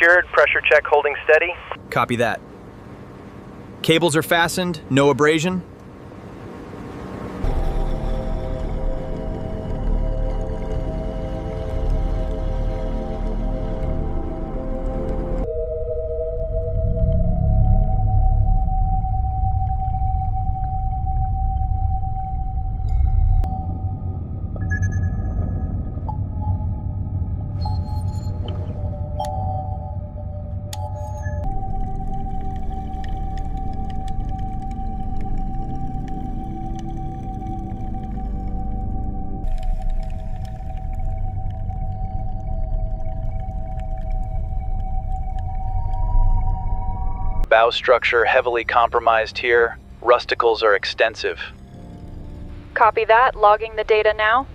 secured, pressure check holding steady. Copy that. Cables are fastened, no abrasion. Bow structure heavily compromised here. Rusticles are extensive. Copy that. Logging the data now.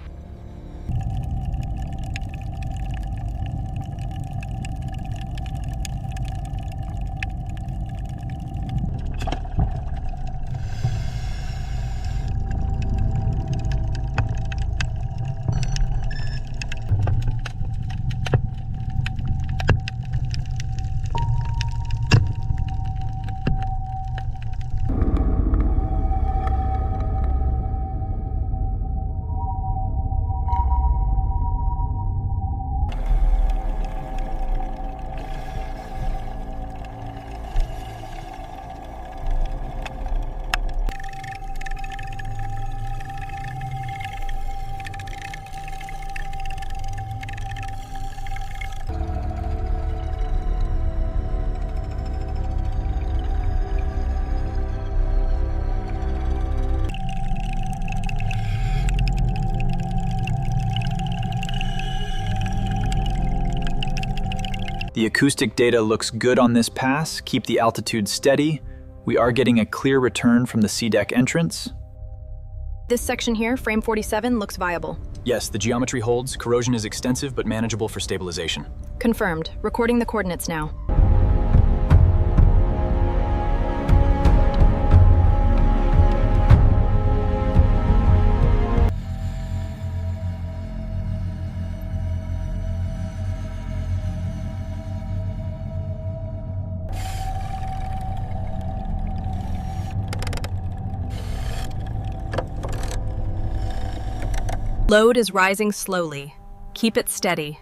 The acoustic data looks good on this pass. Keep the altitude steady. We are getting a clear return from the C-deck entrance. This section here, frame 47, looks viable. Yes, the geometry holds. Corrosion is extensive but manageable for stabilization. Confirmed. Recording the coordinates now. Load is rising slowly. Keep it steady.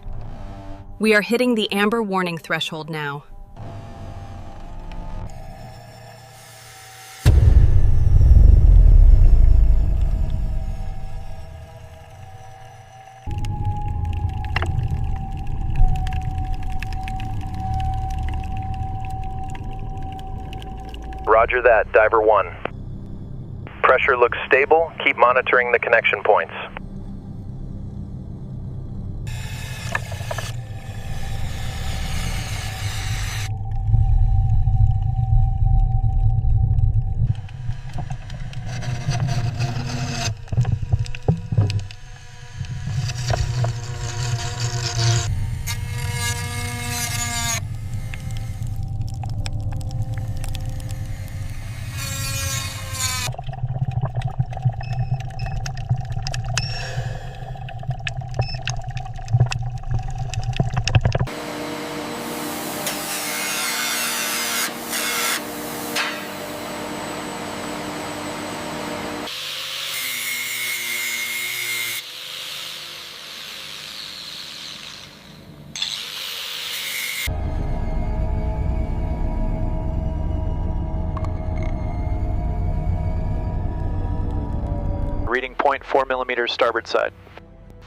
We are hitting the amber warning threshold now. Roger that, Diver 1. Pressure looks stable. Keep monitoring the connection points. Reading 0.4 millimeters starboard side.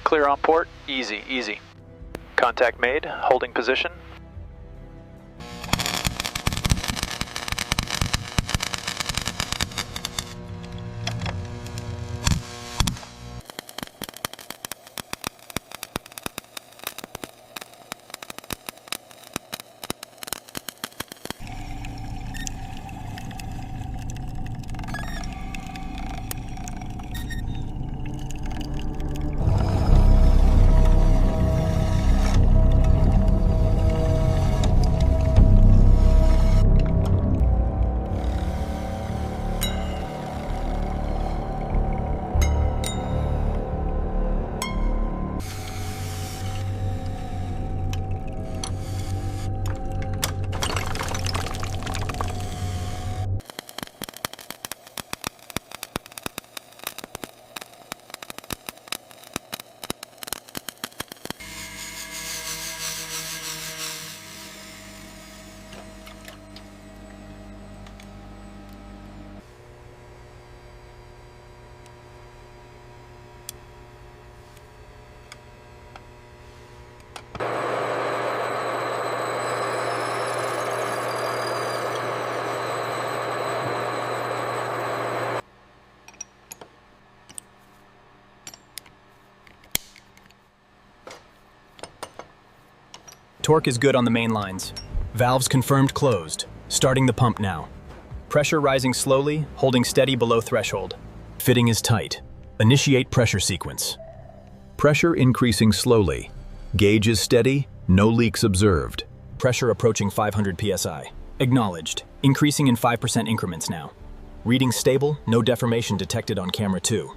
Clear on port, easy, easy. Contact made, holding position. Torque is good on the main lines. Valves confirmed closed. Starting the pump now. Pressure rising slowly, holding steady below threshold. Fitting is tight. Initiate pressure sequence. Pressure increasing slowly. Gauge is steady, no leaks observed. Pressure approaching 500 psi. Acknowledged. Increasing in 5% increments now. Reading stable, no deformation detected on camera 2.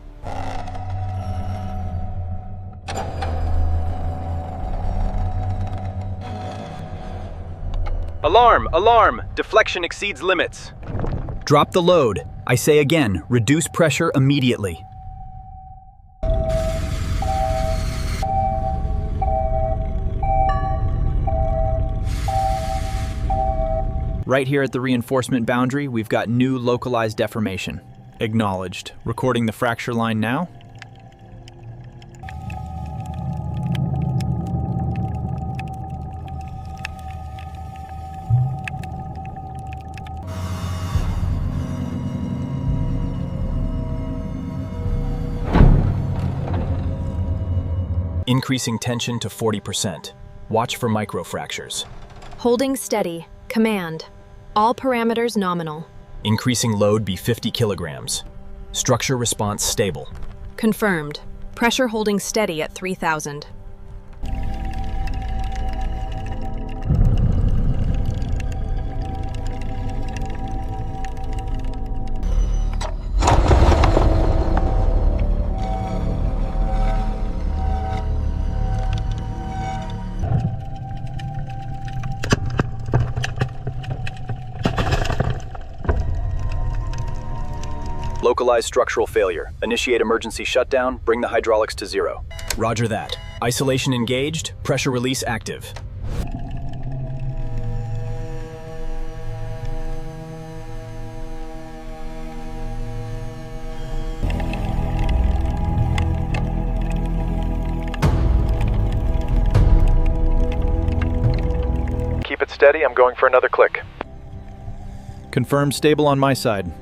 Alarm! Alarm! Deflection exceeds limits. Drop the load. I say again, reduce pressure immediately. Right here at the reinforcement boundary, we've got new localized deformation. Acknowledged. Recording the fracture line now. Increasing tension to 40%. Watch for microfractures. Holding steady. Command. All parameters nominal. Increasing load be 50 kilograms. Structure response stable. Confirmed. Pressure holding steady at 3,000. Localized structural failure. Initiate emergency shutdown, bring the hydraulics to 0. Roger that. Isolation engaged, pressure release active. Keep it steady, I'm going for another click. Confirm stable on my side.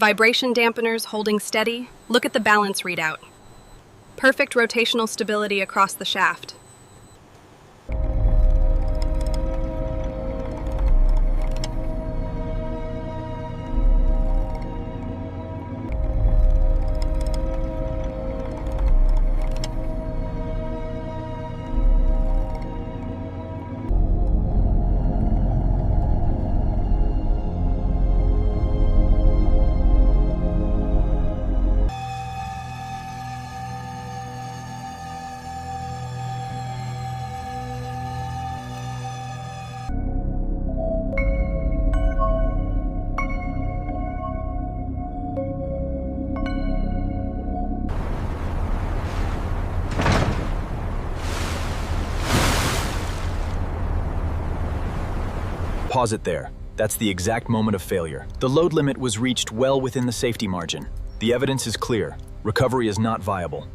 Vibration dampeners holding steady. Look at the balance readout. Perfect rotational stability across the shaft. Pause it there. That's the exact moment of failure. The load limit was reached well within the safety margin. The evidence is clear. Recovery is not viable.